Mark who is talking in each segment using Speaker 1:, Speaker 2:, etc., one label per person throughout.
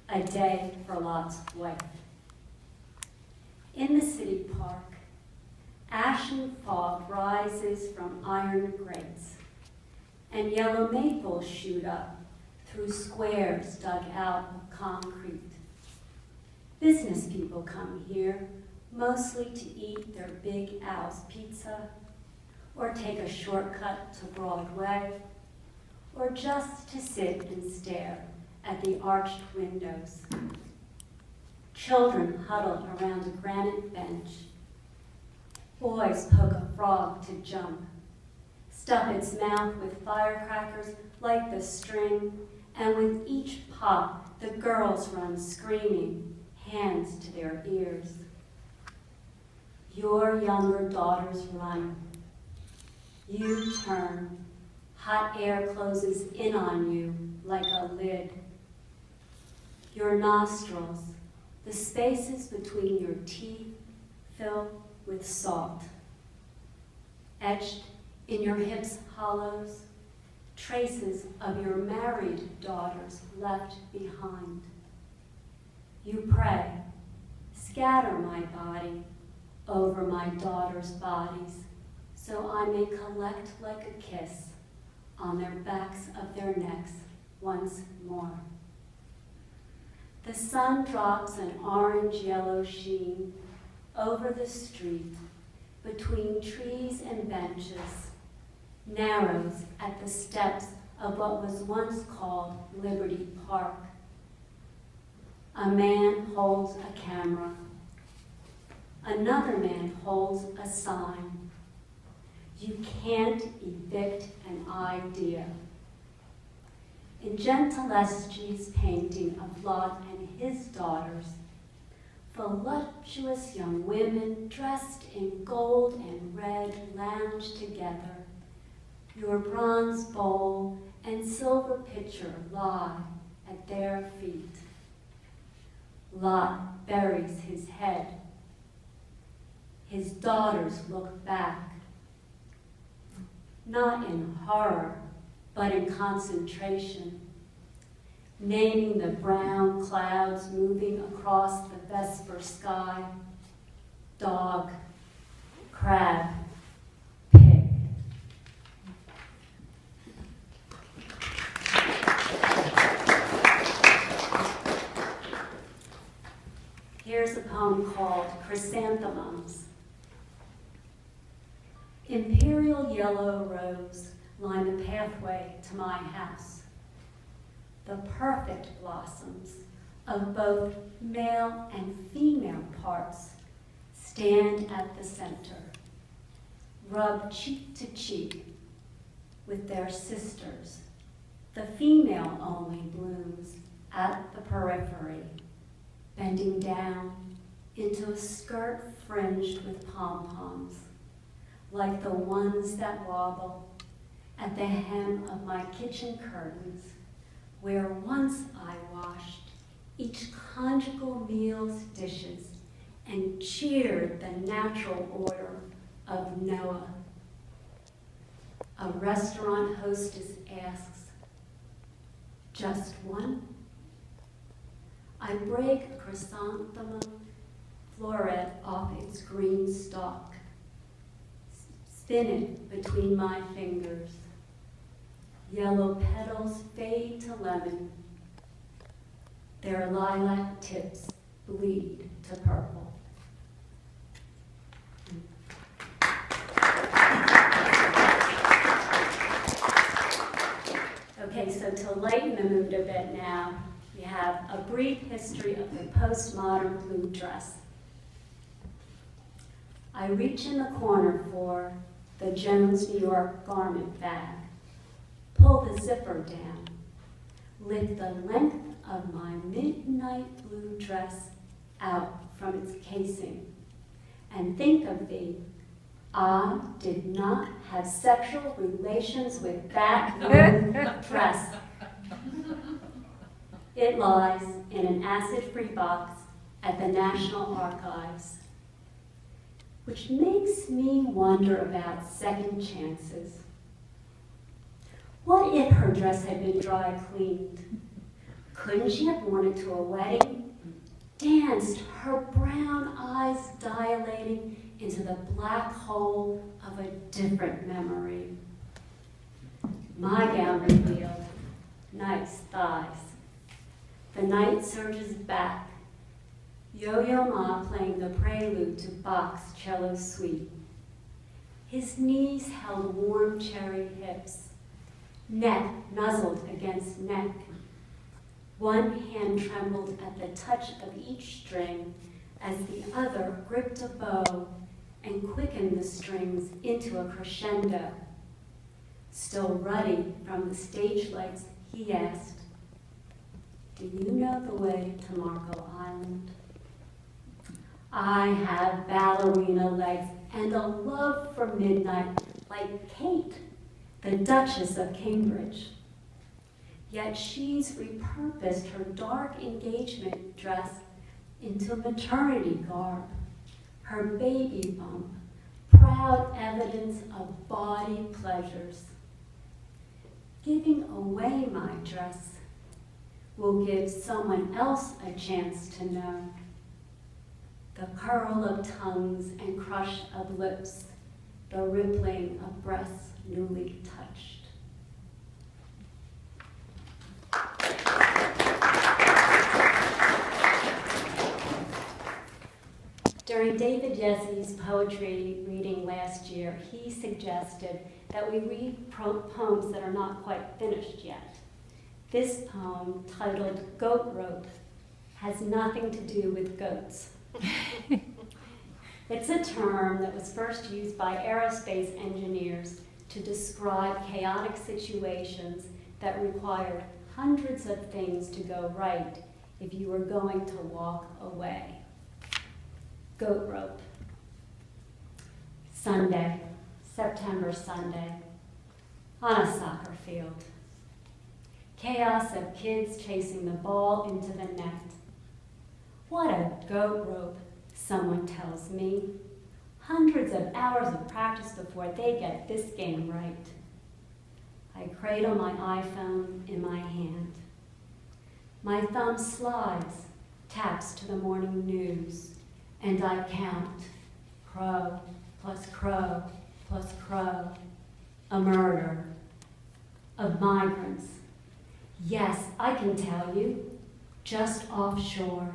Speaker 1: a day for Lot's wife. In the city park, ashen fog rises from iron grates, and yellow maples shoot up through squares dug out of concrete. Business people come here, mostly to eat their Big Al's pizza, or take a shortcut to Broadway, or just to sit and stare at the arched windows. Children huddle around a granite bench. Boys poke a frog to jump, stuff its mouth with firecrackers like the string, and with each pop, the girls run screaming, hands to their ears. Your younger daughters run. You turn. Hot air closes in on you like a lid. Your nostrils, the spaces between your teeth, fill with salt. Etched in your hips' hollows, traces of your married daughters left behind. You pray, scatter my body over my daughters' bodies, so I may collect like a kiss on their backs of their necks once more. The sun drops an orange-yellow sheen over the street between trees and benches, narrows at the steps of what was once called Liberty Park. A man holds a camera. Another man holds a sign. You can't evict an idea. In Gentileschi's painting of Lot and his daughters, voluptuous young women dressed in gold and red lounge together. Your bronze bowl and silver pitcher lie at their feet. Lot buries his head. His daughters look back, not in horror, but in concentration, naming the brown clouds moving across the vesper sky: dog, crab, pig. Here's a poem called Chrysanthemums. Imperial yellow rose line the pathway to my house. The perfect blossoms of both male and female parts stand at the center, rub cheek to cheek with their sisters. The female only blooms at the periphery, bending down into a skirt fringed with pom-poms, like the ones that wobble at the hem of my kitchen curtains, where once I washed each conjugal meal's dishes and cheered the natural order of Noah. A restaurant hostess asks, "Just one?" I break a chrysanthemum floret off its green stalk, spin it between my fingers. Yellow petals fade to lemon. Their lilac tips bleed to purple. Okay, so to lighten the mood a bit now, we have a brief history of the postmodern blue dress. I reach in the corner for the Jones New York garment bag, pull the zipper down, lift the length of my midnight blue dress out from its casing, and think of thee. I did not have sexual relations with that blue dress. It lies in an acid-free box at the National Archives, which makes me wonder about second chances. What if her dress had been dry cleaned? Couldn't she have worn it to a wedding? Danced, her brown eyes dilating into the black hole of a different memory. My gown revealed nice thighs. The night surges back, Yo-Yo Ma playing the prelude to Bach's cello suite. His knees held warm cherry hips, neck nuzzled against neck. One hand trembled at the touch of each string as the other gripped a bow and quickened the strings into a crescendo. Still ruddy from the stage lights, he asked, "Do you know the way to Marco Island?" I have ballerina legs and a love for midnight like Kate, the Duchess of Cambridge. Yet she's repurposed her dark engagement dress into maternity garb, her baby bump, proud evidence of body pleasures. Giving away my dress will give someone else a chance to know. The curl of tongues and crush of lips, the rippling of breasts newly touched. During David Yezzy's poetry reading last year, he suggested that we read poems that are not quite finished yet. This poem, titled Goat Rope, has nothing to do with goats. It's a term that was first used by aerospace engineers to describe chaotic situations that required hundreds of things to go right if you were going to walk away. Goat rope. Sunday, September Sunday, on a soccer field. Chaos of kids chasing the ball into the net. What a goat rope, someone tells me. Hundreds of hours of practice before they get this game right. I cradle my iPhone in my hand. My thumb slides, taps to the morning news, and I count. Crow plus crow plus crow. A murder. Of migrants. Yes, I can tell you. Just offshore.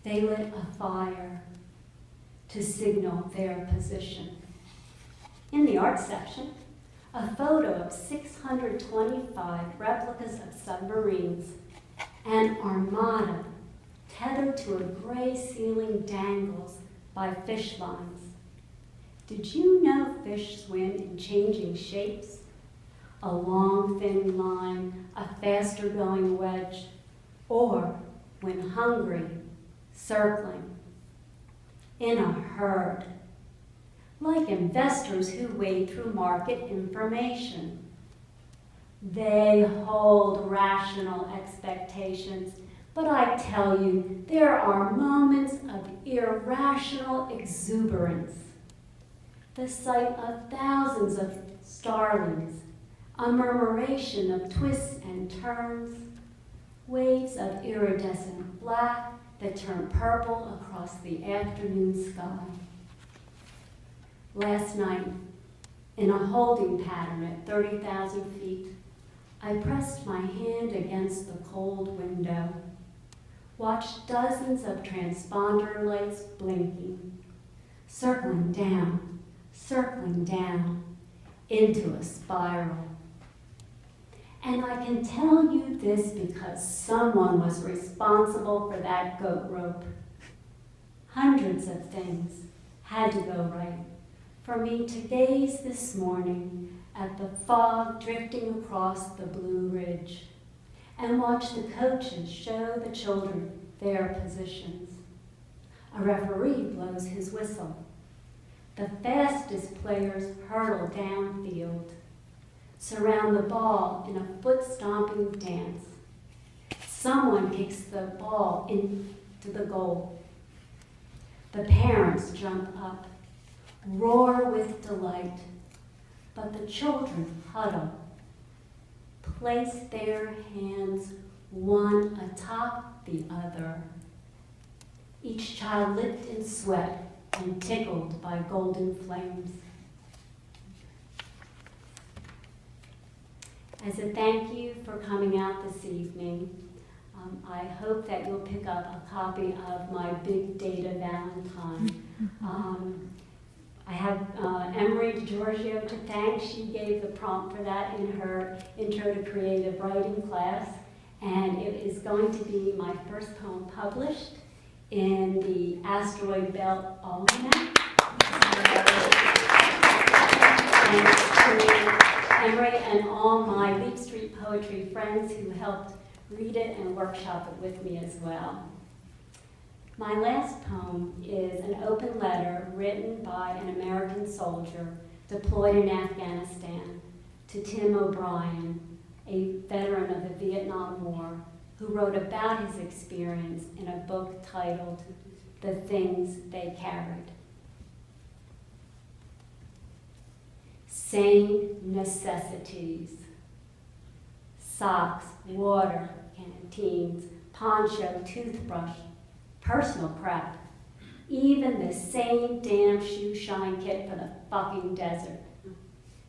Speaker 1: They lit a fire to signal their position. In the art section, a photo of 625 replicas of submarines, an armada tethered to a gray ceiling dangles by fish lines. Did you know fish swim in changing shapes? A long, thin line, a faster going wedge, or, when hungry, circling in a herd, like investors who wade through market information. They hold rational expectations, but I tell you, there are moments of irrational exuberance. The sight of thousands of starlings, a murmuration of twists and turns, waves of iridescent black that turn purple across the afternoon sky. Last night, in a holding pattern at 30,000 feet, I pressed my hand against the cold window, watched dozens of transponder lights blinking, circling down, into a spiral. And I can tell you this because someone was responsible for that goat rope. Hundreds of things had to go right for me to gaze this morning at the fog drifting across the Blue Ridge and watch the coaches show the children their positions. A referee blows his whistle. The fastest players hurtle downfield, surround the ball in a foot-stomping dance. Someone kicks the ball into the goal. The parents jump up, roar with delight, but the children huddle, place their hands one atop the other. Each child licked in sweat and tickled by golden flames. As a thank you for coming out this evening, I hope that you'll pick up a copy of my Big Data Valentine. I have Emery DiGiorgio to thank. She gave the prompt for that in her Intro to Creative Writing class, and it is going to be my first poem published in the Asteroid Belt Almanac. Thanks to Emery and all my Leap Street Poetry friends who helped read it and workshop it with me as well. My last poem is an open letter written by an American soldier deployed in Afghanistan to Tim O'Brien, a veteran of the Vietnam War, who wrote about his experience in a book titled The Things They Carried. Sane necessities: socks, water, canteens, poncho, toothbrush, personal crap, even the same damn shoe shine kit for the fucking desert.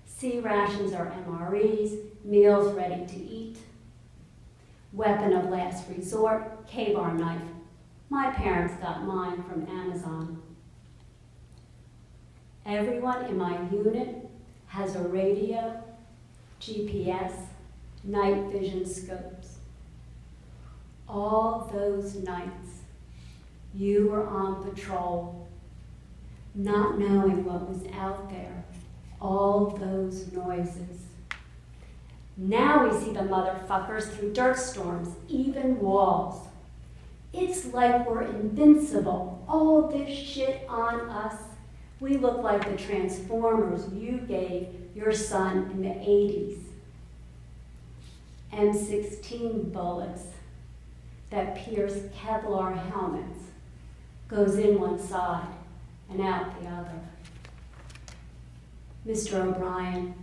Speaker 1: C rations or MREs, meals ready to eat. Weapon of last resort, K-bar knife. My parents got mine from Amazon. Everyone in my unit has a radio, GPS, night vision scopes. All those nights, you were on patrol, not knowing what was out there, all those noises. Now we see the motherfuckers through dirt storms, even walls. It's like we're invincible, all this shit on us. We look like the Transformers you gave your son in the 80s. M16 bullets that pierce Kevlar helmets, goes in one side and out the other. Mr. O'Brien,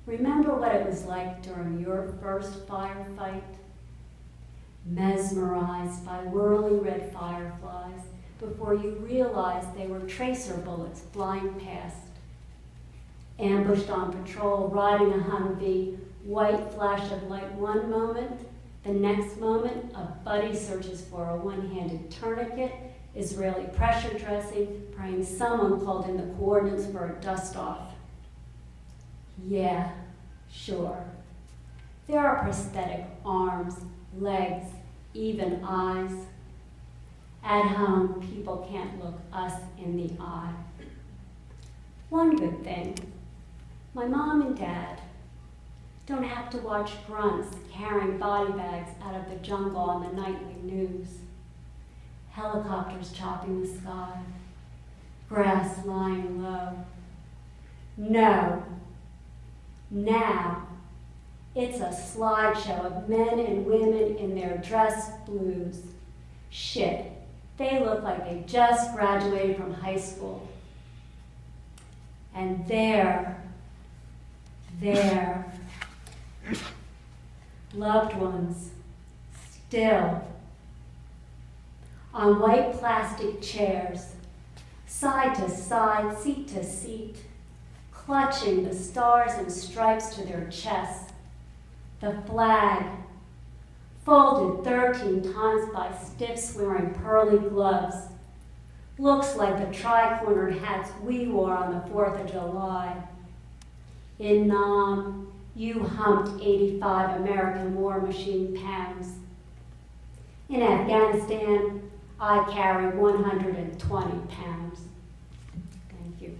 Speaker 1: remember what it was like during your first firefight? Mesmerized by whirling red fireflies before you realized they were tracer bullets flying past. Ambushed on patrol, riding a Humvee, white flash of light one moment, the next moment, a buddy searches for a one-handed tourniquet, Israeli pressure dressing, praying someone called in the coordinates for a dust-off. Yeah, sure. There are prosthetic arms, legs, even eyes. At home, people can't look us in the eye. One good thing, my mom and dad don't have to watch grunts carrying body bags out of the jungle on the nightly news. Helicopters chopping the sky, grass lying low. No, now it's a slideshow of men and women in their dress blues. Shit, they look like they just graduated from high school. And there, loved ones, still, on white plastic chairs, side to side, seat to seat, clutching the stars and stripes to their chests, the flag, folded 13 times by stiffs wearing pearly gloves, looks like the tri-cornered hats we wore on the 4th of July. In Nam, you humped 85 American war machine pounds. In Afghanistan, I carry 120 pounds. Thank you.